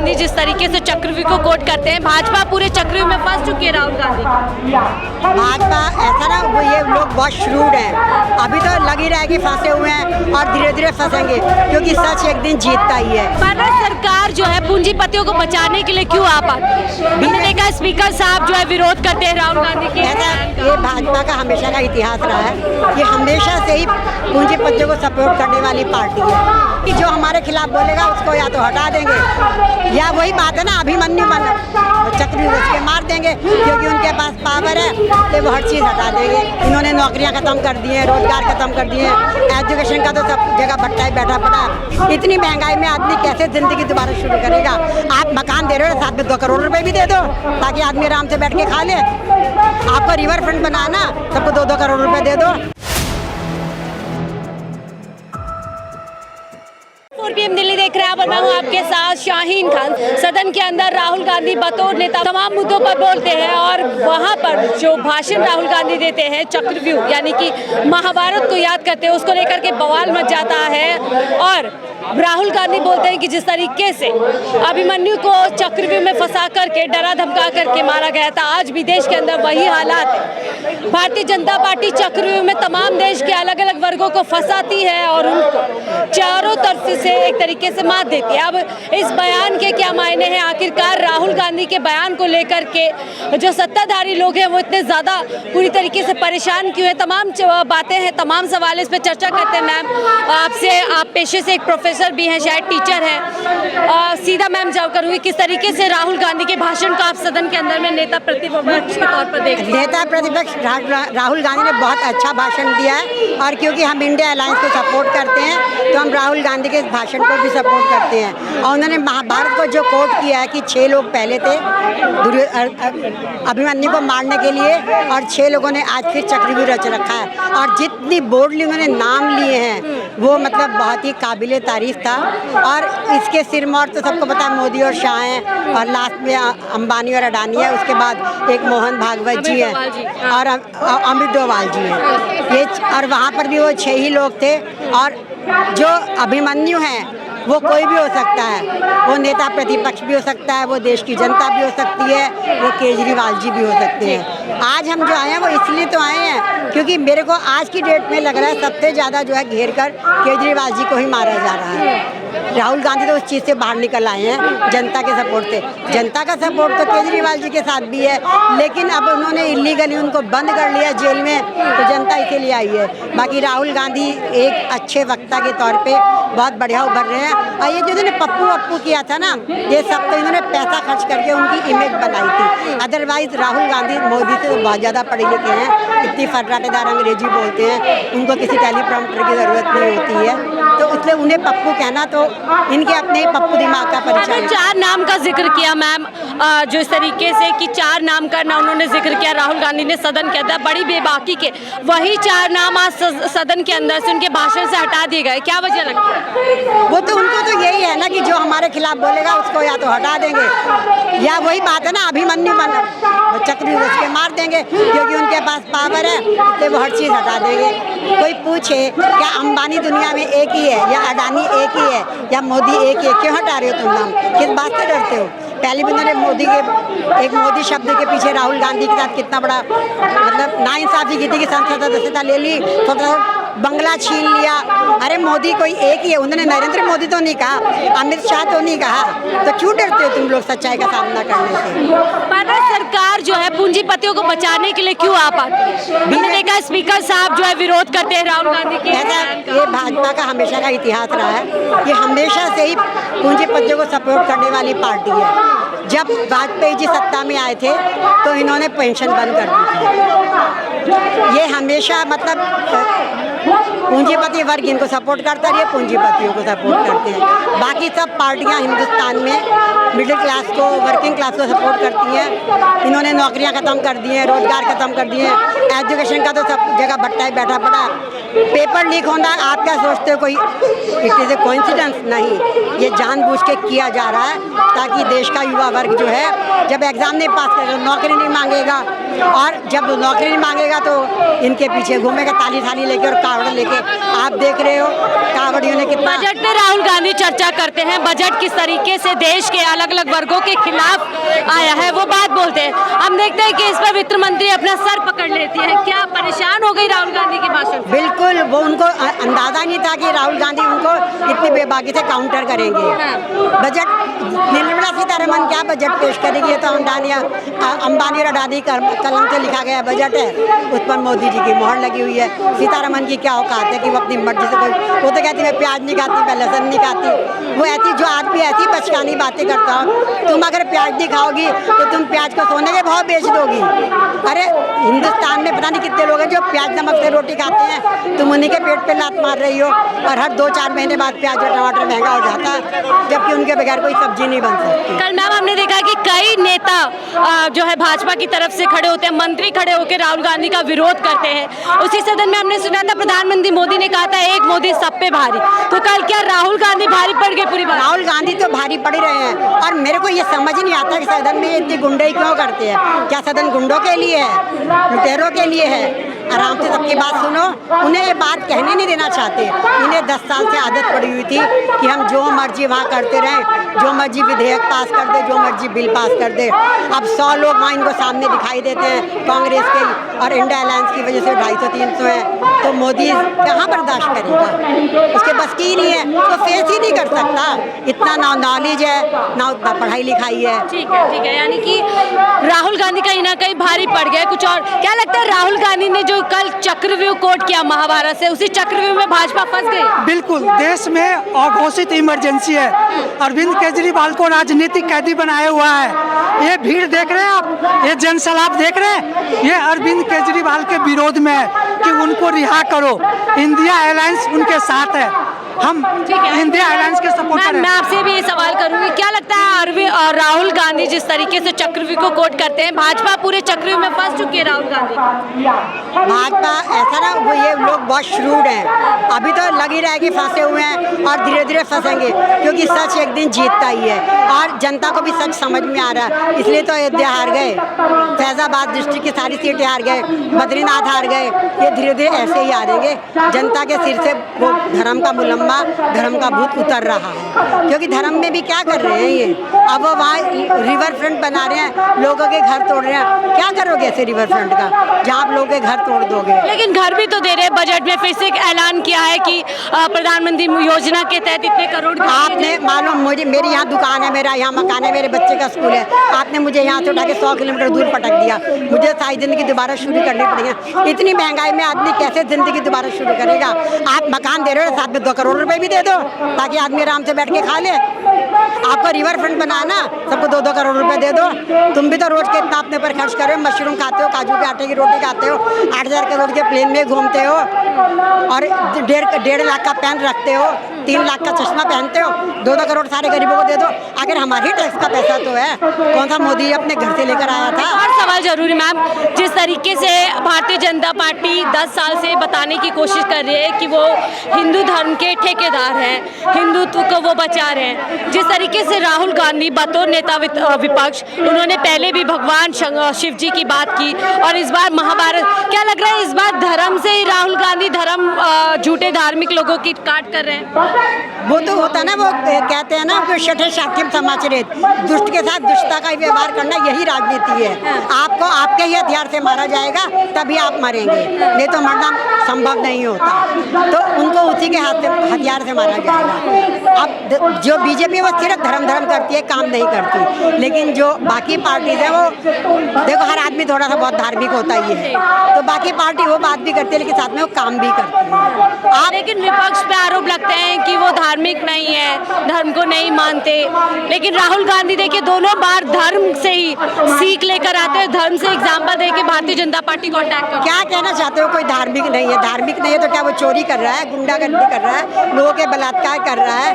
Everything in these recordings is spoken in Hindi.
गांधी जिस तरीके से चक्रव्यूह को कोट करते हैं, भाजपा पूरे चक्रव्यूह में फंस चुकी है राहुल गांधी। भाजपा ऐसा ना, वो ये लोग बहुत श्रूड हैं, अभी तो लग ही रहा है कि फंसे हुए हैं और धीरे धीरे फंसेंगे, क्योंकि सच एक दिन जीतता ही है। भारत सरकार जो है पूंजीपतियों को बचाने के लिए क्यों आ पाती है? हमने देखा स्पीकर साहब जो है विरोध करते हैं राहुल गांधी के। ऐसा ये भाजपा का हमेशा का इतिहास रहा है, ये हमेशा से ही पूंजीपतियों को सपोर्ट करने वाली पार्टी है कि जो हमारे खिलाफ बोलेगा उसको या तो हटा देंगे, या वही बात है ना, अभिमन्यु बन चक्रव्यूह उसके मार देंगे, क्योंकि उनके पास पावर है तो वो हर चीज़ हटा देंगे। इन्होंने नौकरियां खत्म कर दी हैं, रोजगार खत्म कर दिए हैं, एजुकेशन का तो सब जगह भट्टा ही बैठा पड़ा है। इतनी महंगाई में आदमी कैसे जिंदगी दोबारा शुरू करेगा? आप मकान दे रहे हो, साथ में 2 करोड़ रुपए भी दे दो ताकि आदमी आराम से बैठ के खा ले। आपको रिवर फ्रंट बनाना, सबको 2-2 करोड़ रुपए दे दो। PM दिल्ली देख रहे हैं आप, और मैं हूं आपके साथ शाहीन खान। सदन के अंदर राहुल गांधी बतौर नेता तमाम मुद्दों पर बोलते हैं, और वहां पर जो भाषण राहुल गांधी देते हैं चक्रव्यूह यानी कि महाभारत को याद करते हैं, उसको लेकर के बवाल मच जाता है। और राहुल गांधी बोलते हैं कि जिस तरीके से अभिमन्यु को चक्रव्यूह में फंसा करके डरा धमका करके मारा गया था, आज भी देश के अंदर वही हालात है। भारतीय जनता पार्टी चक्रव्यूह में तमाम देश के अलग अलग वर्गों को फंसाती है और उनको चारों तरफ से एक तरीके से मात देती है। अब इस बयान के क्या मायने हैं? आखिरकार राहुल गांधी के बयान को लेकर के जो सत्ताधारी लोग हैं वो इतने ज़्यादा पूरी तरीके से परेशान क्यों है? तमाम बातें हैं, तमाम सवाल इस पर चर्चा करते हैं। मैम आपसे, आप पेशे से एक प्रोफेसर भी हैं, शायद टीचर हैं, सीधा मैम जाओ करूँगी, किस तरीके से राहुल गांधी के भाषण को आप सदन के अंदर में नेता प्रतिपक्ष के तौर पर देखते हैं? नेता प्रतिपक्ष राहुल गांधी ने बहुत अच्छा भाषण दिया है, और क्योंकि हम इंडिया अलायंस को सपोर्ट करते हैं तो हम राहुल गांधी के भाषण को भी सपोर्ट करते हैं। और उन्होंने महाभारत को जो कोट किया है कि 6 लोग पहले थे अभिमन्यु को मारने के लिए, और 6 लोगों ने आज फिर चक्रव्यूह रच रखा है, और जितनी बोल्डली उन्होंने नाम लिए हैं वो मतलब बहुत ही काबिले तारीफ था। और इसके सिरमौर तो सबको पता है मोदी और शाह हैं, और लास्ट में अंबानी और अडानी है, उसके बाद एक मोहन भागवत जी हैं और अमित डोभाल जी हैं, ये और वहाँ पर भी वो 6 ही लोग थे। और जो अभिमन्यु हैं वो कोई भी हो सकता है, वो नेता प्रतिपक्ष भी हो सकता है, वो देश की जनता भी हो सकती है, वो केजरीवाल जी भी हो सकते हैं। आज हम जो आए हैं वो इसलिए तो आए हैं क्योंकि मेरे को आज की डेट में लग रहा है सबसे ज़्यादा जो है घेर कर केजरीवाल जी को ही मारा जा रहा है। राहुल गांधी तो उस चीज़ से बाहर निकल आए हैं जनता के सपोर्ट से। जनता का सपोर्ट तो केजरीवाल जी के साथ भी है, लेकिन अब उन्होंने इलीगली उनको बंद कर लिया जेल में, तो जनता इसीलिए आई है। बाकी राहुल गांधी एक अच्छे वक्ता के तौर पे बहुत बढ़िया उभर रहे हैं। और ये जो इन्होंने पप्पू किया था ना, ये सब तो इन्होंने पैसा खर्च करके उनकी इमेज बनाई थी। अदरवाइज राहुल गांधी मोदी से तो बहुत ज़्यादा पढ़े लिखे हैं, इतनी फर्राटेदार अंग्रेजी बोलते हैं, उनको किसी टेलीप्रॉम्प्टर की ज़रूरत नहीं होती है, तो इसलिए उन्हें पप्पू कहना तो इनके अपने ही पप्पू दिमाग का परिचय है। 4 नाम का जिक्र किया मैम, जो इस तरीके से कि 4 नाम का ना उन्होंने जिक्र किया राहुल गांधी ने सदन के अंदर, बड़ी बेबाकी के वही 4 नाम आज सदन के अंदर से उनके भाषण से हटा दिए गए, क्या वजह लगती है? वो तो उनको तो यही है ना कि जो हमारे खिलाफ बोलेगा उसको या तो हटा देंगे, या वही बात है ना, अभिमन्यु बन चक्रव्यूह उसके मार देंगे, क्योंकि उनके पास पावर है तो वो हर चीज़ हटा देंगे। कोई पूछे क्या अंबानी दुनिया में एक ही है, या अडानी एक ही है, या मोदी एक ही है, क्यों हटा रहे हो तुम नाम? किस बात से डरते हो? पहले भी उन्होंने एक मोदी शब्द के पीछे राहुल गांधी के साथ कितना बड़ा मतलब नाइंसाफी की थी कि संसद सदस्यता ले ली, बंगला छीन लिया। अरे मोदी कोई एक ही है, उन्होंने नरेंद्र मोदी तो नहीं कहा, अमित शाह तो नहीं कहा, तो क्यों डरते हो तुम लोग सच्चाई का सामना करने से? भारत सरकार जो है पूंजीपतियों को बचाने के लिए क्यों आ पाती है? हमने देखा स्पीकर साहब जो है विरोध करते हैं राहुल गांधी के। ऐसा ये भाजपा का हमेशा का इतिहास रहा है, ये हमेशा से ही पूंजीपतियों को सपोर्ट करने वाली पार्टी है। जब वाजपेयी जी सत्ता में आए थे तो इन्होंने पेंशन बंद कर दी थी। ये हमेशा मतलब पूंजीपति वर्ग इनको सपोर्ट करता है, ये पूंजीपतियों को सपोर्ट करते हैं। बाकी सब पार्टियां हिंदुस्तान में मिडिल क्लास को, वर्किंग क्लास को सपोर्ट करती हैं। इन्होंने नौकरियां ख़त्म कर दी हैं, रोजगार ख़त्म कर दिए हैं, एजुकेशन का तो सब जगह भट्टा ही बैठा पड़ा। पेपर लीक होना, आप क्या सोचते हो कोई इट इज़ ए कोइंसिडेंस? नहीं, ये जानबूझ के किया जा रहा है ताकि देश का युवा वर्ग जो है जब एग्ज़ाम नहीं पास करेगा नौकरी नहीं मांगेगा, और जब नौकरी नहीं मांगेगा तो इनके पीछे घूमेगा ताली थाली लेके और कावड़ लेके। आप देख रहे हो कावड़ियों ने कितना। बजट में राहुल गांधी चर्चा करते हैं, बजट किस तरीके से देश के अलग अलग वर्गों के खिलाफ आया है वो बात बोलते हैं। हम देखते हैं कि इस पर वित्त मंत्री अपना सर पकड़ लेती है। क्या परेशान हो गई राहुल गांधी के भाषण से? बिल्कुल, वो उनको अंदाजा नहीं था कि राहुल गांधी उनको इतनी बेबाकी से काउंटर करेंगे। बजट निर्मला सीतारमन क्या बजट पेश करेगी? ये तो अंबानी और अडानी कलम से लिखा गया बजट है, उस पर मोदी जी की मोहर लगी हुई है। सीतारमन की क्या औकात है कि वो अपनी मर्जी से वो तो कहती मैं प्याज नहीं खाती, मैं लहसुन नहीं खाती। वो ऐसी जो आदमी ऐसी बचकानी बातें करता हो, तुम अगर प्याज नहीं खाओगी तो तुम प्याज को सोने के भाव बेच दोगी। अरे हिंदुस्तान में पता नहीं कितने लोग हैं जो प्याज नमक से रोटी खाते हैं, तुम उन्हीं के पेट पे लात मार रही हो, और हर 2-4 महीने बाद प्याज और टमाटर महंगा हो जाता है, जबकि उनके बगैर कोई सब्जी नहीं बन सकती। कल मैम हमने देखा कि कई नेता जो है भाजपा की तरफ से खड़े होते हैं, मंत्री खड़े होकर राहुल गांधी का विरोध करते हैं। उसी सदन में हमने सुना था प्रधानमंत्री मोदी ने कहा था एक मोदी सब पे भारी, तो कल क्या राहुल गांधी भारी पड़ गए पूरी बात? राहुल गांधी तो भारी पड़ ही रहे हैं, और मेरे को ये समझ नहीं आता कि सदन में इतनी गुंडई क्यों करते हैं। क्या सदन गुंडों के लिए है, लुटेरों के लिए है? आराम से सबकी बात सुनो। उन्हें ये बात कहने नहीं देना चाहते। इन्हें 10 साल से आदत पड़ी हुई थी कि हम जो मर्जी वहाँ करते रहें, जो मर्जी विधेयक पास कर दे, जो मर्जी बिल पास कर दे। अब 100 लोग वहाँ इनको सामने दिखाई देते हैं कांग्रेस के, और इंडिया अलायंस की वजह से 250-300 है, तो मोदी कहाँ बर्दाश्त करेगा? उसके बस की ही नहीं है, तो फेस ही नहीं कर सकता। इतना ना नॉलेज है ना उतना पढ़ाई लिखाई है। ठीक है, यानी कि राहुल गांधी कहीं ना कहीं भारी पड़ गए। कुछ और क्या लगता है, राहुल गांधी ने जो कल चक्रव्यूह कोट किया महाभारत से, उसी चक्रव्यूह में भाजपा फंस गई? बिल्कुल, देश में अघोषित इमरजेंसी है। अरविंद केजरीवाल को राजनीतिक कैदी बनाया हुआ है। ये भीड़ देख रहे हैं आप, ये जनसैलाब देख रहे हैं, ये अरविंद केजरीवाल के विरोध में है कि उनको रिहा करो। इंडिया अलायंस उनके साथ है, हम इंडिया अलायंस के सपोर्टर हैं। मैं आपसे भी ये सवाल करूंगी, क्या लगता है अरविंद और राहुल गांधी जिस तरीके से चक्रव्यूह को कोट करते हैं, भाजपा पूरे चक्रव्यूह में फंस चुकी है राहुल गांधी? भाजपा ऐसा ना, वो ये लोग बहुत श्रूड हैं, अभी तो लग ही रहा है कि फंसे हुए हैं और धीरे धीरे फंसेंगे, क्योंकि सच एक दिन जीतता ही है, और जनता को भी सच समझ में आ रहा है। इसलिए तो अयोध्या हार गए, फैजाबाद डिस्ट्रिक्ट की सारी सीटें हार गए, बद्रीनाथ हार गए। ये धीरे धीरे ऐसे ही हारेंगे। जनता के सिर से वो धर्म का मुलम्मा, धर्म का भूत उतर रहा है, क्योंकि धर्म में भी क्या कर रहे हैं ये? अब वो वहाँ रिवर फ्रंट बना रहे हैं, लोगों के घर तोड़ रहे हैं। क्या करोगे ऐसे रिवर फ्रंट का, जहाँ आप लोगों के घर तोड़ दोगे? लेकिन घर भी तो दे रहे हैं। बजट में फिर से ऐलान किया है कि प्रधानमंत्री योजना के तहत इतने करोड़। आपने मालूम, मुझे मेरी यहाँ दुकान है, मेरा यहाँ मकान है, मेरे बच्चे का स्कूल है, आपने मुझे यहाँ से उठा के 100 किलोमीटर दूर पटक दिया। मुझे सारी जिंदगी दोबारा शुरू करनी पड़ेगी। इतनी महंगाई में आदमी कैसे जिंदगी दोबारा शुरू करेगा? आप मकान दे रहे हो, साथ में 2 करोड़ रुपए भी दे दो ताकि आदमी आराम से बैठ के खा ले। आपको रिवर फ्रंट बनाना, सबको 2-2 करोड़ रुपए दे दो। तुम भी तो रोज के इतना अपने पर खर्च कर रहे हो, मशरूम खाते हो, काजू के आटे की रोटी खाते हो, 8,000 करोड़ के प्लेन में घूमते हो, और 1.5 लाख का पेन रखते हो, 3 लाख का चश्मा पहनते हो। 2-2 करोड़ सारे गरीबों को दे दो। अगर हमारी टैक्स का पैसा तो है, कौन सा मोदी अपने घर से लेकर आया था? और सवाल जरूरी मैम, जिस तरीके से भारतीय जनता पार्टी 10 साल से बताने की कोशिश कर रही है कि वो हिंदू धर्म के ठेकेदार हैं, हिंदुत्व को वो बचा रहे हैं, जिस तरीके से राहुल गांधी बतौर नेता विपक्ष, उन्होंने पहले भी भगवान शिव जी की बात की, और इस बार महाभारत, क्या लग रहा है इस बार धर्म से ही राहुल गांधी धर्म झूठे धार्मिक लोगों की काट कर रहे हैं? वो तो होता ना, वो कहते हैं ना कि शठे शाठ्यम समाचरित, दुष्ट के साथ दुष्टता का व्यवहार करना, यही राजनीति है। आपको आपके ही हथियार से मारा जाएगा तभी आप मरेंगे, नहीं तो मरना संभव नहीं होता। तो उनको उसी के हथियार से मारा जाएगा। अब जो बीजेपी वो सिर्फ धर्म करती है, काम नहीं करती। लेकिन जो बाकी पार्टीज है, वो देखो हर आदमी थोड़ा सा बहुत धार्मिक होता ही है, तो बाकी पार्टी वो बात भी करती है लेकिन साथ में वो काम भी करती है। लेकिन विपक्ष पे आरोप लगते हैं कि वो धार्मिक नहीं है, धर्म को नहीं मानते, लेकिन राहुल गांधी देखिए दोनों बार धर्म से ही सीख लेकर आते हैं, धर्म से एग्जाम्पल देके भारतीय जनता पार्टी को अटैक करते क्या कहना चाहते हो? कोई धार्मिक नहीं है, धार्मिक नहीं है तो क्या वो चोरी कर रहा है, गुंडागर्दी कर रहा है, लोगों के बलात्कार कर रहा है,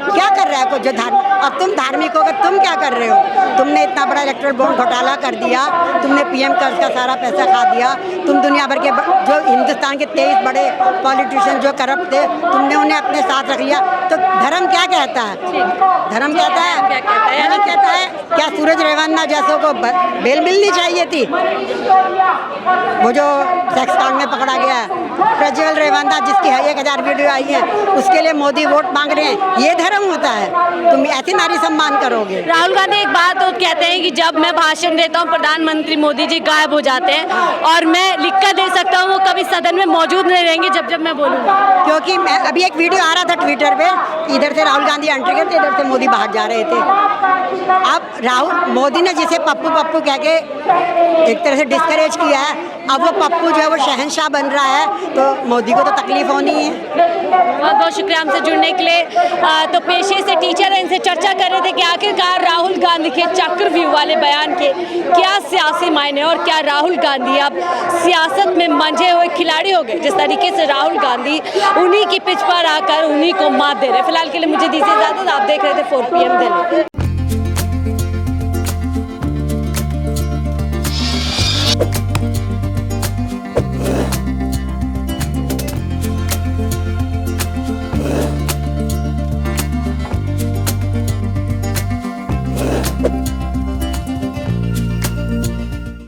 क्या कर रहा है कोई जो धार्मिक? अब तुम धार्मिक होकर तुम क्या कर रहे हो? तुमने इतना बड़ा इलेक्ट्रल बॉन्ड घोटाला कर दिया, तुमने पीएम कर्ज का सारा पैसा खा दिया, तुम दुनिया भर के जो हिंदुस्तान के 23 बड़े पॉलिटिशियन जो करप्ट थे, तुमने उन्हें अपने साथ रख लिया। तो धर्म क्या कहता है? धर्म कहता है, धर्म कहता है क्या सूरज रेवन्ना जैसों को बेल मिलनी चाहिए थी? वो जो सेक्स कांड में पकड़ा गया है, प्रज्वल रेवन्ना जिसकी 1000 वीडियो आई है, उसके लिए मोदी वोट मांग रहे हैं, ये धर्म होता है? तुम ऐसी नारी सम्मान करोगे? राहुल गांधी एक बात तो कहते हैं कि जब मैं भाषण देता हूं प्रधानमंत्री मोदी जी गायब हो जाते हैं और मैं लिख कर दे सकता हूं वो कभी सदन में मौजूद नहीं रहेंगे जब जब मैं बोलूंगा। क्योंकि मैं अभी एक वीडियो आ रहा था ट्विटर पे, इधर से राहुल गांधी एंट्री करते, इधर से मोदी बाहर जा रहे थे। अब राहुल मोदी ने जिसे पप्पू पप्पू कह के एक तरह से डिस्करेज किया है, अब वो पप्पू जो है वो शहंशाह बन रहा है, तो मोदी को तो तकलीफ होनी है। बहुत बहुत शुक्रिया हमसे जुड़ने के लिए। तो पेशे से टीचर हैं, इनसे चर्चा कर रहे थे कि आखिरकार राहुल गांधी के चक्रव्यूह वाले बयान के क्या सियासी मायने और क्या राहुल गांधी अब सियासत में मंझे हुए खिलाड़ी हो गए, जिस तरीके से राहुल गांधी उन्हीं की पिच पर आकर उन्हीं को मात दे रहे। फिलहाल के लिए मुझे दीजिए इजाजत, आप देख रहे थे 4 PM दिल्ली।